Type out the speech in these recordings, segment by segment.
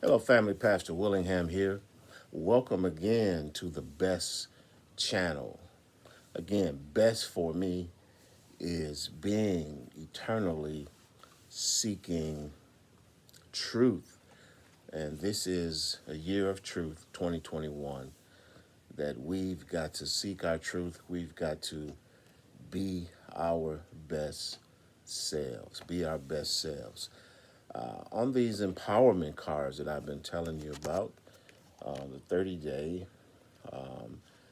Hello, family. Pastor Willingham here. Welcome again to the best channel. Again, best for me is being eternally seeking truth. And this is a year of truth, 2021, that we've got to seek our truth. We've got to be our best selves, be our best selves. On these empowerment cards that I've been telling you about, the 30-day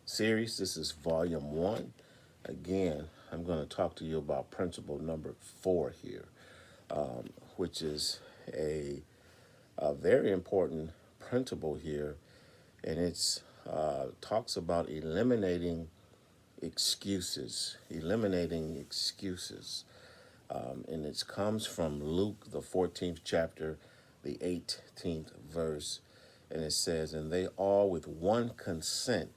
series. This is volume one. Again, I'm going to talk to you about principle number 4 here, which is a very important principle here, and it's talks about eliminating excuses, and it comes from Luke, the 14th chapter, the 18th verse, and it says, "And they all with one consent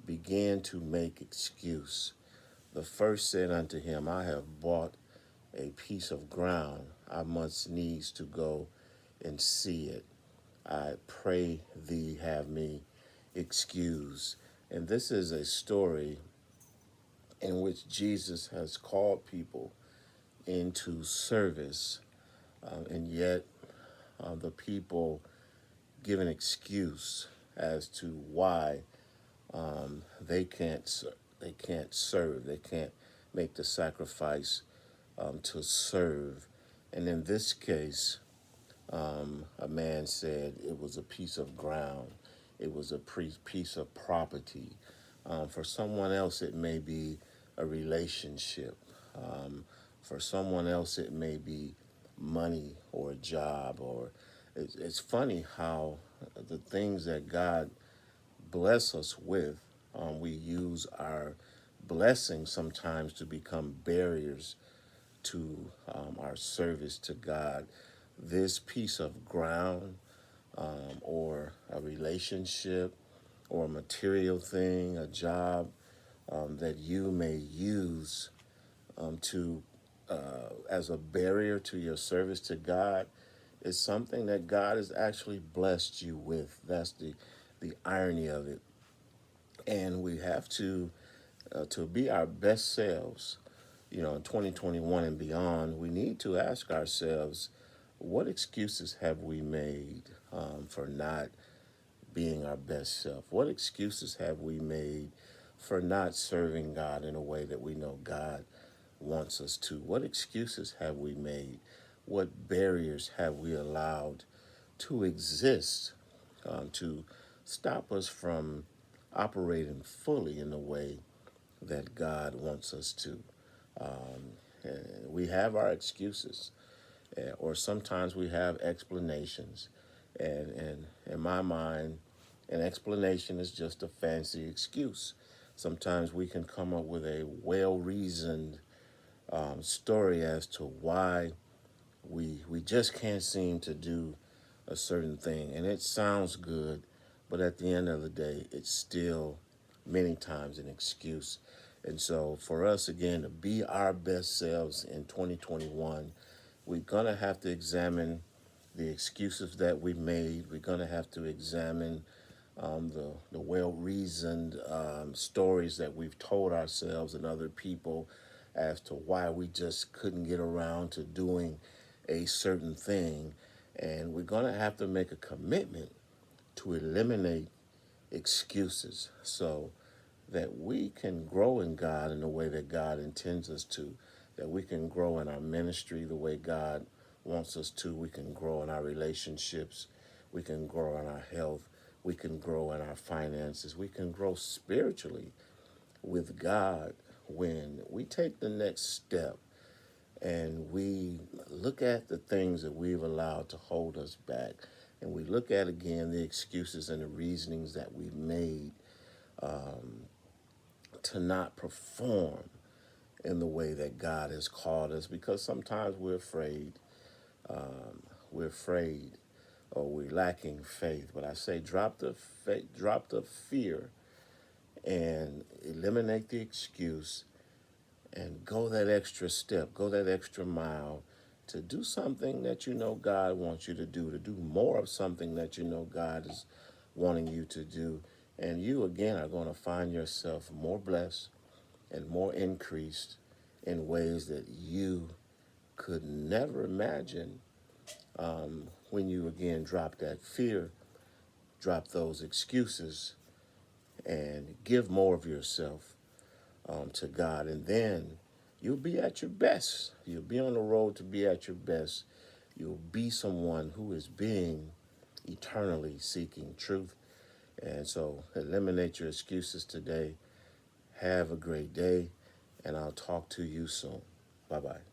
began to make excuse. The first said unto him, I have bought a piece of ground. I must needs to go and see it. I pray thee have me excused." And this is a story in which Jesus has called people into service, and yet the people give an excuse as to why they can't serve. They can't make the sacrifice to serve. And in this case, a man said it was a piece of ground. It was a piece of property. For someone else, it may be a relationship. For someone else, it may be money or a job. Or it's funny how the things that God bless us with, we use our blessings sometimes to become barriers to our service to God. This piece of ground, or a relationship, or a material thing, a job that you may use to as a barrier to your service to God, is something that God has actually blessed you with. That's the irony of it. And we have to be our best selves, in 2021 and beyond. We need to ask ourselves, what excuses have we made for not being our best self? What excuses have we made for not serving God in a way that we know God wants us to? What excuses have we made? What barriers have we allowed to exist to stop us from operating fully in the way that God wants us to? We have our excuses, or sometimes we have explanations. And in my mind, an explanation is just a fancy excuse. Sometimes we can come up with a well reasoned story as to why we just can't seem to do a certain thing. And it sounds good, but at the end of the day, it's still many times an excuse. And so for us, again, to be our best selves in 2021, we're going to have to examine the excuses that we made. We're going to have to examine the well reasoned stories that we've told ourselves and other people as to why we just couldn't get around to doing a certain thing. And we're going to have to make a commitment to eliminate excuses so that we can grow in God in the way that God intends us to, that we can grow in our ministry the way God wants us to. We can grow in our relationships. We can grow in our health. We can grow in our finances. We can grow spiritually with God when we take the next step and we look at the things that we've allowed to hold us back, and we look at again the excuses and the reasonings that we've made to not perform in the way that God has called us, because sometimes we're afraid. We're afraid, or we're lacking faith. But I say, drop the fear, and eliminate the excuse, and go that extra step, go that extra mile to do something that you know God wants you to do more of something that you know God is wanting you to do. And you, again, are going to find yourself more blessed and more increased in ways that you could never imagine when you, again, drop that fear, drop those excuses, and give more of yourself to God. And then you'll be at your best. You'll be on the road to be at your best. You'll be someone who is being eternally seeking truth. And so eliminate your excuses today. Have a great day, and I'll talk to you soon. Bye bye.